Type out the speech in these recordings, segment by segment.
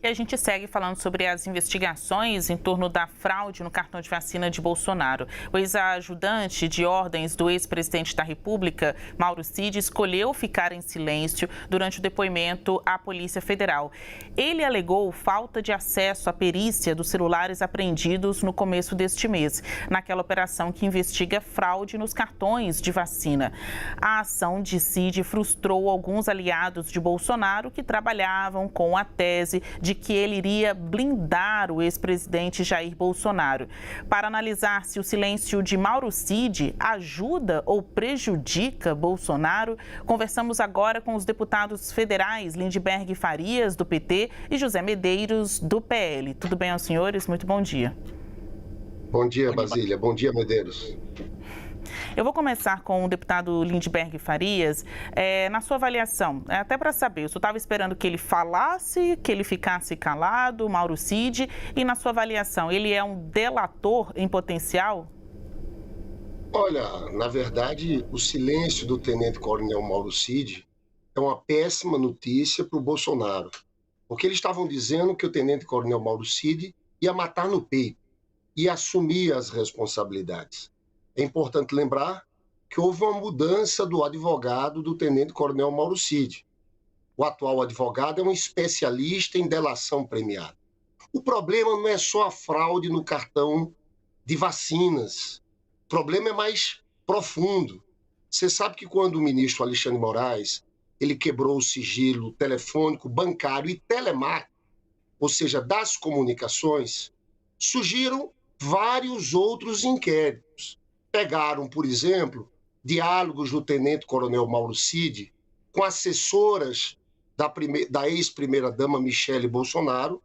E a gente segue falando sobre as investigações em torno da fraude no cartão de vacina de Bolsonaro. O ex-ajudante de ordens do ex-presidente da República, Mauro Cid, escolheu ficar em silêncio durante o depoimento à Polícia Federal. Ele alegou falta de acesso à perícia dos celulares apreendidos no começo deste mês, naquela operação que investiga fraude nos cartões de vacina. A ação de Cid frustrou alguns aliados de Bolsonaro que trabalhavam com a tese de que ele iria blindar o ex-presidente Jair Bolsonaro. Para analisar se o silêncio de Mauro Cid ajuda ou prejudica Bolsonaro, conversamos agora com os deputados federais Lindbergh Farias, do PT, e José Medeiros, do PL. Tudo bem aos senhores? Muito bom dia. Bom dia, Basília. Bom dia, Medeiros. Eu vou começar com o deputado Lindbergh Farias. Na sua avaliação, até para saber, o senhor estava esperando que ele falasse, que ele ficasse calado, Mauro Cid, e na sua avaliação, ele é um delator em potencial? Olha, na verdade, o silêncio do tenente-coronel Mauro Cid é uma péssima notícia para o Bolsonaro, porque eles estavam dizendo que o tenente-coronel Mauro Cid ia matar no peito e assumir as responsabilidades. É importante lembrar que houve uma mudança do advogado do tenente-coronel Mauro Cid. O atual advogado é um especialista em delação premiada. O problema não é só a fraude no cartão de vacinas. O problema é mais profundo. Você sabe que quando o ministro Alexandre Moraes ele quebrou o sigilo telefônico, bancário e telemático, ou seja, das comunicações, surgiram vários outros inquéritos. Pegaram, por exemplo, diálogos do tenente-coronel Mauro Cid com assessoras da ex-primeira-dama Michele Bolsonaro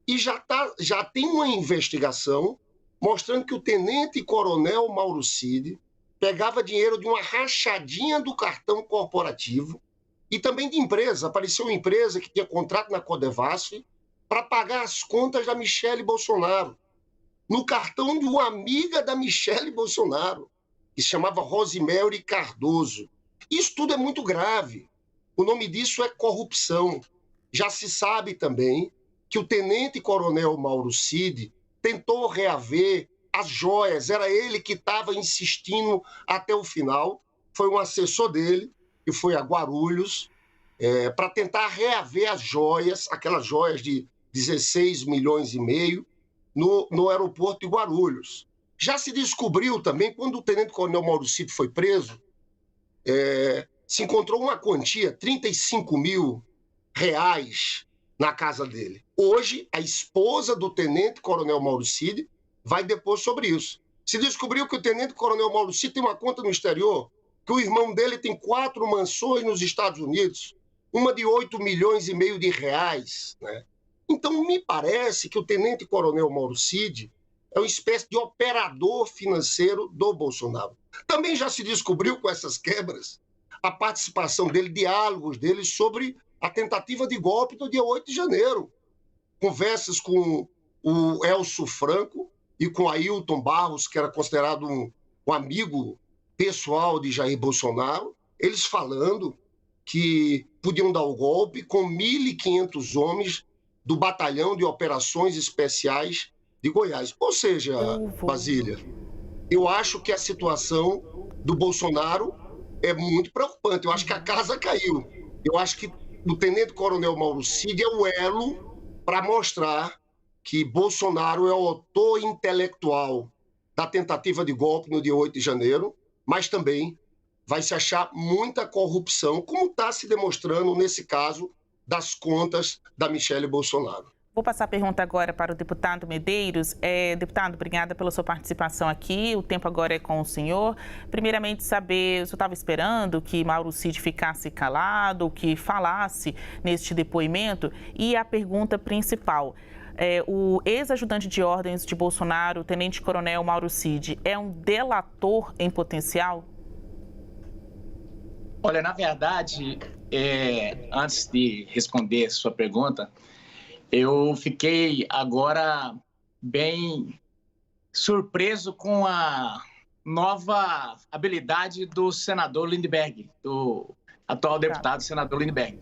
e já tem uma investigação mostrando que o tenente-coronel Mauro Cid pegava dinheiro de uma rachadinha do cartão corporativo e também de empresa. Apareceu uma empresa que tinha contrato na Codevasf para pagar as contas da Michele Bolsonaro, no cartão de uma amiga da Michele Bolsonaro, que se chamava Rosemary Cardoso. Isso tudo é muito grave. O nome disso é corrupção. Já se sabe também que o tenente-coronel Mauro Cid tentou reaver as joias. Era ele que estava insistindo até o final. Foi um assessor dele, que foi a Guarulhos, para tentar reaver as joias, aquelas joias de 16 milhões e meio, no aeroporto de Guarulhos. Já se descobriu também, quando o tenente-coronel Mauro Cid foi preso, se encontrou uma quantia, 35 mil reais, na casa dele. Hoje, a esposa do tenente-coronel Mauro Cid vai depor sobre isso. Se descobriu que o tenente-coronel Mauro Cid tem uma conta no exterior, que o irmão dele tem 4 mansões nos Estados Unidos, uma de 8 milhões e meio de reais, né? Então, me parece que o tenente-coronel Mauro Cid é uma espécie de operador financeiro do Bolsonaro. Também já se descobriu com essas quebras a participação dele, diálogos dele sobre a tentativa de golpe do dia 8 de janeiro. Conversas com o Elcio Franco e com Ailton Barros, que era considerado um amigo pessoal de Jair Bolsonaro, eles falando que podiam dar o golpe com 1.500 homens do Batalhão de Operações Especiais de Goiás. Ou seja, Basília, eu acho que a situação do Bolsonaro é muito preocupante. Eu acho que a casa caiu. Eu acho que o tenente-coronel Mauro Cid é o elo para mostrar que Bolsonaro é o autor intelectual da tentativa de golpe no dia 8 de janeiro, mas também vai se achar muita corrupção, como está se demonstrando nesse caso das contas da Michele Bolsonaro. Vou passar a pergunta agora para o deputado Medeiros. Deputado, obrigada pela sua participação aqui. O tempo agora é com o senhor. Primeiramente, saber, o senhor estava esperando que Mauro Cid ficasse calado, que falasse neste depoimento? E a pergunta principal, o ex-ajudante de ordens de Bolsonaro, o tenente-coronel Mauro Cid, é um delator em potencial? Olha, na verdade, antes de responder sua pergunta, eu fiquei agora bem surpreso com a nova habilidade do senador Lindbergh, do atual deputado senador Lindbergh.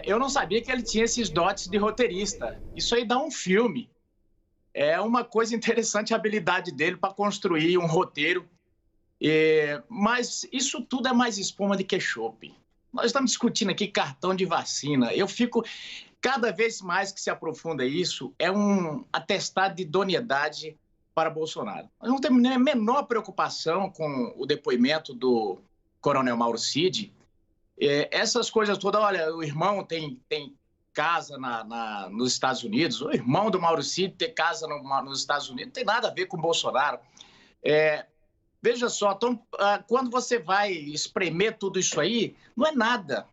Eu não sabia que ele tinha esses dotes de roteirista. Isso aí dá um filme. É uma coisa interessante a habilidade dele para construir um roteiro. Mas isso tudo é mais espuma de que chope. Nós estamos discutindo aqui cartão de vacina. Eu fico, cada vez mais que se aprofunda isso, é um atestado de idoneidade para Bolsonaro. Nós não temos nem a menor preocupação com o depoimento do Coronel Mauro Cid. Essas coisas todas, olha, o irmão tem casa nos Estados Unidos, o irmão do Mauro Cid ter casa nos Estados Unidos, não tem nada a ver com o Bolsonaro. Veja só, então, quando você vai espremer tudo isso aí, não é nada,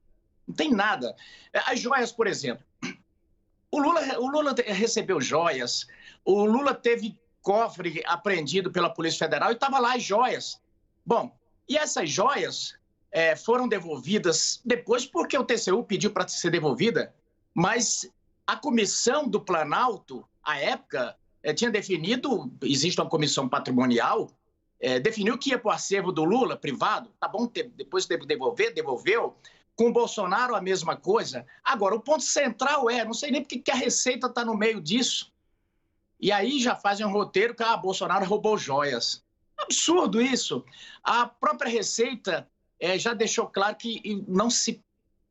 não tem nada. As joias, por exemplo, o Lula recebeu joias, o Lula teve cofre apreendido pela Polícia Federal e estava lá as joias. Bom, e essas joias foram devolvidas depois porque o TCU pediu para ser devolvida, mas a comissão do Planalto, à época, tinha definido, existe uma comissão patrimonial, definiu que ia para o acervo do Lula, privado, tá bom, depois teve que devolver, devolveu. Com o Bolsonaro, a mesma coisa. Agora, o ponto central não sei nem porque que a Receita está no meio disso. E aí já fazem um roteiro que Bolsonaro roubou joias. Absurdo isso. A própria Receita já deixou claro que não se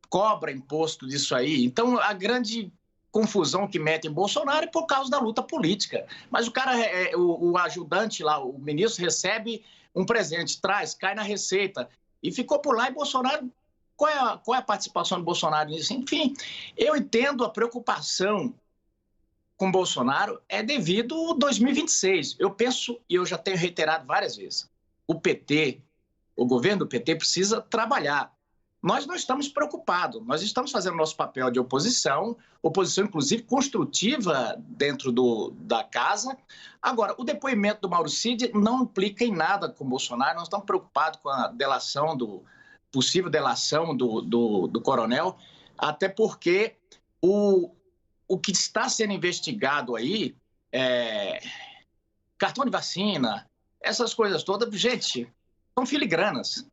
cobra imposto disso aí. Então, a grande confusão que mete em Bolsonaro é por causa da luta política. Mas o cara, o ajudante lá, o ministro, recebe um presente, traz, cai na Receita. E ficou por lá e Bolsonaro... Qual é a participação do Bolsonaro nisso? Enfim, eu entendo a preocupação com Bolsonaro devido ao 2026. Eu penso, e eu já tenho reiterado várias vezes, o governo do PT precisa trabalhar. Nós não estamos preocupados, nós estamos fazendo nosso papel de oposição inclusive construtiva dentro da casa. Agora, o depoimento do Mauro Cid não implica em nada com o Bolsonaro, nós estamos preocupados com a possível delação do coronel, até porque o que está sendo investigado aí cartão de vacina, essas coisas todas, gente, são filigranas.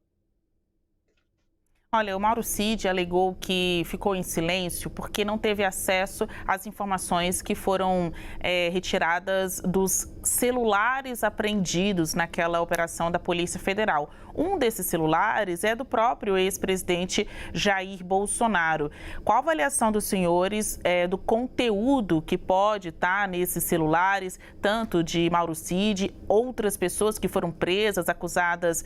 Olha, o Mauro Cid alegou que ficou em silêncio porque não teve acesso às informações que foram retiradas dos celulares apreendidos naquela operação da Polícia Federal. Um desses celulares é do próprio ex-presidente Jair Bolsonaro. Qual a avaliação dos senhores do conteúdo que pode estar nesses celulares, tanto de Mauro Cid, outras pessoas que foram presas, acusadas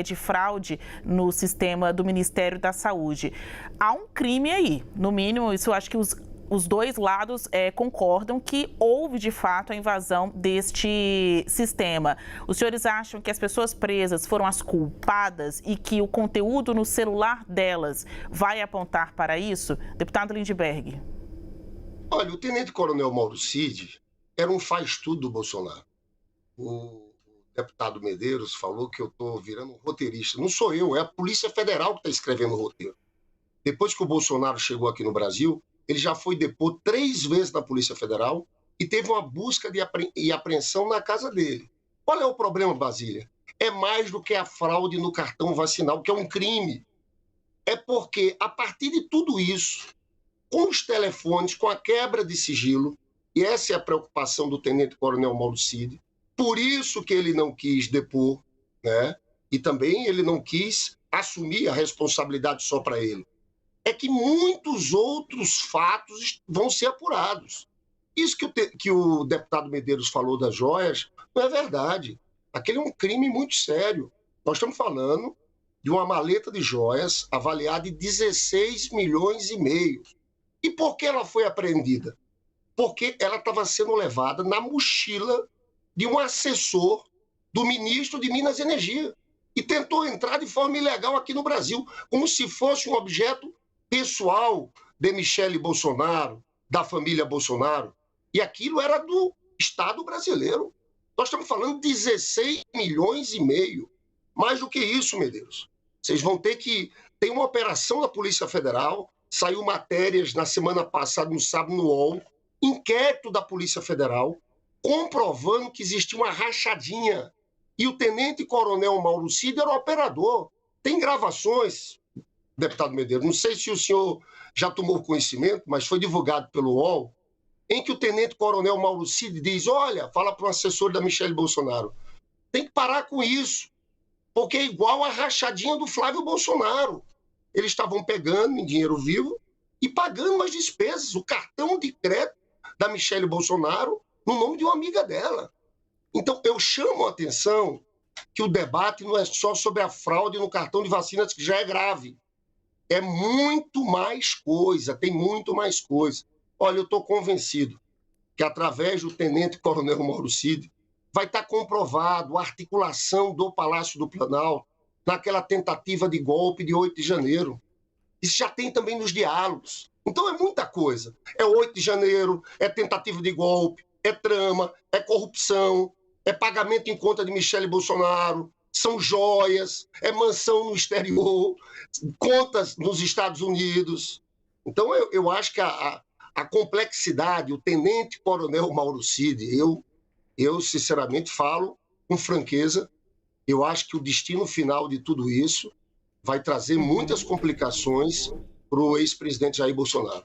de fraude no sistema do Ministério da Saúde? Há um crime aí, no mínimo, isso eu acho que os dois lados concordam que houve, de fato, a invasão deste sistema. Os senhores acham que as pessoas presas foram as culpadas e que o conteúdo no celular delas vai apontar para isso? Deputado Lindbergh. Olha, o tenente-coronel Mauro Cid era um faz-tudo do Bolsonaro. O deputado Medeiros falou que eu estou virando um roteirista. Não sou eu, é a Polícia Federal que está escrevendo o roteiro. Depois que o Bolsonaro chegou aqui no Brasil, ele já foi depor 3 vezes na Polícia Federal e teve uma busca e apreensão na casa dele. Qual é o problema, Basília? É mais do que a fraude no cartão vacinal, que é um crime. É porque, a partir de tudo isso, com os telefones, com a quebra de sigilo, e essa é a preocupação do tenente-coronel Mauro Cid, por isso que ele não quis depor, né? E também ele não quis assumir a responsabilidade só para ele. É que muitos outros fatos vão ser apurados. Isso que o deputado Medeiros falou das joias não é verdade. Aquele é um crime muito sério. Nós estamos falando de uma maleta de joias avaliada em 16 milhões e meio. E por que ela foi apreendida? Porque ela estava sendo levada na mochila de um assessor do ministro de Minas e Energia e tentou entrar de forma ilegal aqui no Brasil, como se fosse um objeto pessoal de Michele Bolsonaro, da família Bolsonaro. E aquilo era do Estado brasileiro. Nós estamos falando de 16 milhões e meio. Mais do que isso, Medeiros. Vocês vão ter que... Tem uma operação da Polícia Federal, saiu matérias na semana passada, no sábado, no UOL, inquérito da Polícia Federal, comprovando que existia uma rachadinha. E o tenente-coronel Mauro Cid era o operador. Tem gravações. deputado Medeiros, não sei se o senhor já tomou conhecimento, mas foi divulgado pelo UOL, em que o tenente-coronel Mauro Cid diz, olha, fala para o assessor da Michelle Bolsonaro, tem que parar com isso, porque é igual a rachadinha do Flávio Bolsonaro. Eles estavam pegando em dinheiro vivo e pagando as despesas, o cartão de crédito da Michelle Bolsonaro no nome de uma amiga dela. Então, eu chamo a atenção que o debate não é só sobre a fraude no cartão de vacinas, que já é grave. É muito mais coisa, tem muito mais coisa. Olha, eu estou convencido que, através do tenente-coronel Mauro Cid, vai estar comprovado a articulação do Palácio do Planalto naquela tentativa de golpe de 8 de janeiro. Isso já tem também nos diálogos. Então é muita coisa. É 8 de janeiro, é tentativa de golpe, é trama, é corrupção, é pagamento em conta de Michelle Bolsonaro, são joias, é mansão no exterior, contas nos Estados Unidos. Então eu acho que a complexidade, o tenente-coronel Mauro Cid, eu sinceramente falo com franqueza, eu acho que o destino final de tudo isso vai trazer muitas complicações para o ex-presidente Jair Bolsonaro.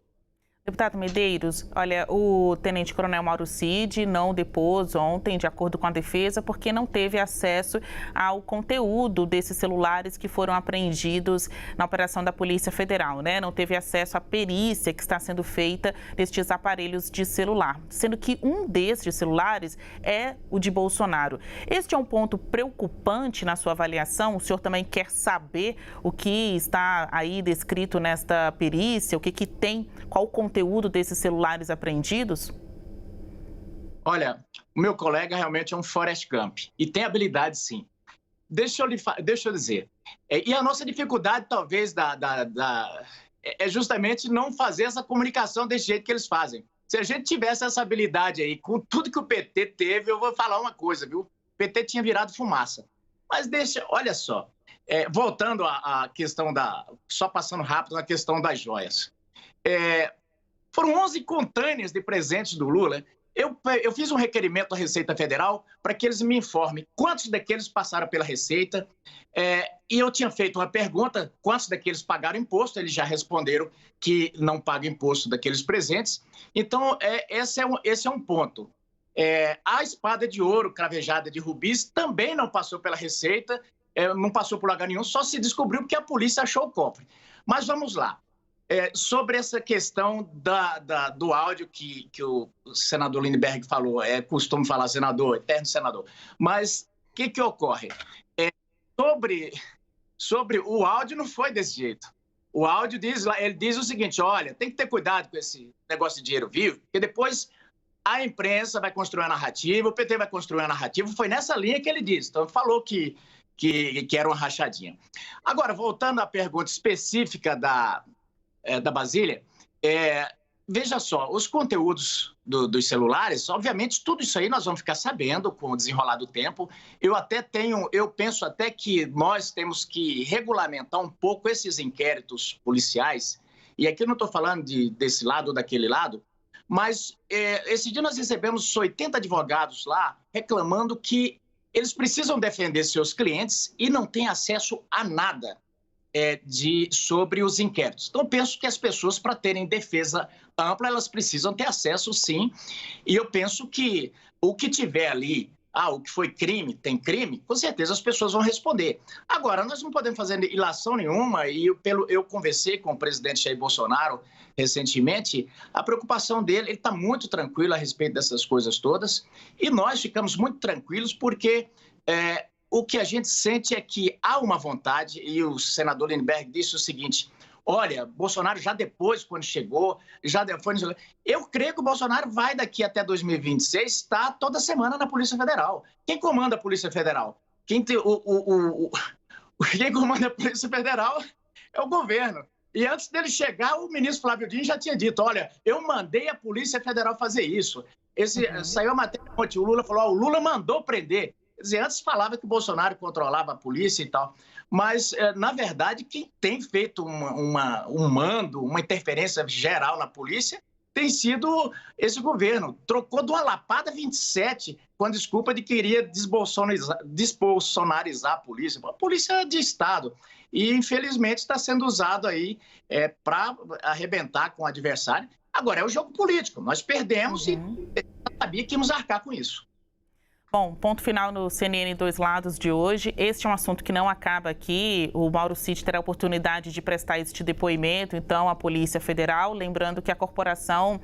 Deputado Medeiros, olha, o tenente-coronel Mauro Cid não depôs ontem, de acordo com a defesa, porque não teve acesso ao conteúdo desses celulares que foram apreendidos na operação da Polícia Federal, né? Não teve acesso à perícia que está sendo feita destes aparelhos de celular, sendo que um destes celulares é o de Bolsonaro. Este é um ponto preocupante na sua avaliação? O senhor também quer saber o que está aí descrito nesta perícia, o que tem, qual o conteúdo desses celulares apreendidos? Olha, o meu colega realmente é um Forrest Gump e tem habilidade, sim. Deixa eu dizer. E a nossa dificuldade, talvez, é justamente não fazer essa comunicação desse jeito que eles fazem. Se a gente tivesse essa habilidade aí, com tudo que o PT teve, eu vou falar uma coisa, viu? O PT tinha virado fumaça. Mas olha só, voltando à questão só passando rápido na questão das joias. Foram 11 contêineres de presentes do Lula. Eu fiz um requerimento à Receita Federal para que eles me informem quantos daqueles passaram pela Receita. E eu tinha feito uma pergunta, quantos daqueles pagaram imposto. Eles já responderam que não pagam imposto daqueles presentes. Então, esse é um ponto. A espada de ouro cravejada de rubis também não passou pela Receita, não passou por lugar nenhum, só se descobriu que a polícia achou o cofre. Mas vamos lá. Sobre essa questão do áudio que o senador Lindbergh falou, costumo falar senador, eterno senador, mas o que ocorre? Sobre o áudio não foi desse jeito. O áudio ele diz o seguinte, olha, tem que ter cuidado com esse negócio de dinheiro vivo, porque depois a imprensa vai construir a narrativa, o PT vai construir a narrativa, foi nessa linha que ele disse, então falou que era uma rachadinha. Agora, voltando à pergunta específica da Basília, veja só, os conteúdos dos celulares, obviamente, tudo isso aí nós vamos ficar sabendo com o desenrolar do tempo. Eu penso até que nós temos que regulamentar um pouco esses inquéritos policiais, e aqui eu não estou falando desse lado ou daquele lado, mas esse dia nós recebemos 80 advogados lá reclamando que eles precisam defender seus clientes e não têm acesso a nada sobre os inquéritos. Então, eu penso que as pessoas, para terem defesa ampla, elas precisam ter acesso, sim. E eu penso que o que tiver ali, o que foi crime, tem crime, com certeza as pessoas vão responder. Agora, nós não podemos fazer ilação nenhuma, e eu conversei com o presidente Jair Bolsonaro recentemente, a preocupação dele, ele está muito tranquilo a respeito dessas coisas todas, e nós ficamos muito tranquilos porque o que a gente sente é que há uma vontade, e o senador Lindbergh disse o seguinte, olha, Bolsonaro já depois, quando chegou, eu creio que o Bolsonaro vai daqui até 2026 estar toda semana na Polícia Federal. Quem comanda a Polícia Federal? Quem comanda a Polícia Federal é o governo. E antes dele chegar, o ministro Flávio Dino já tinha dito, olha, eu mandei a Polícia Federal fazer isso. Saiu a matéria ontem, o Lula falou, o Lula mandou prender. Quer dizer, antes falava que o Bolsonaro controlava a polícia e tal, mas, na verdade, quem tem feito um mando, uma interferência geral na polícia, tem sido esse governo. Trocou de uma lapada 27 com a desculpa de que queria desbolsonarizar a polícia. A polícia é de Estado. E, infelizmente, está sendo usado aí para arrebentar com o adversário. Agora, é o jogo político. Nós perdemos e sabia que íamos arcar com isso. Bom, ponto final no CNN Dois Lados de hoje. Este é um assunto que não acaba aqui. O Mauro Cid terá a oportunidade de prestar este depoimento, então, à Polícia Federal. Lembrando que a corporação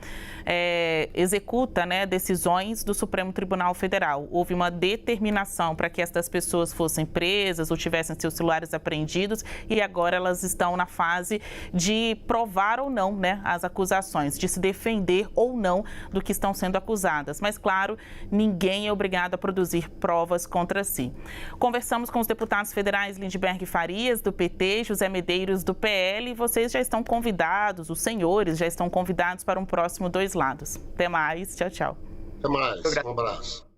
executa, né, decisões do Supremo Tribunal Federal. Houve uma determinação para que estas pessoas fossem presas ou tivessem seus celulares apreendidos e agora elas estão na fase de provar ou não, né, as acusações, de se defender ou não do que estão sendo acusadas. Mas, claro, ninguém é obrigado a produzir provas contra si. Conversamos com os deputados federais Lindbergh Farias, do PT, José Medeiros, do PL, e vocês já estão convidados, os senhores já estão convidados para um próximo Dois Lados. Até mais, tchau, tchau. Até mais, um abraço.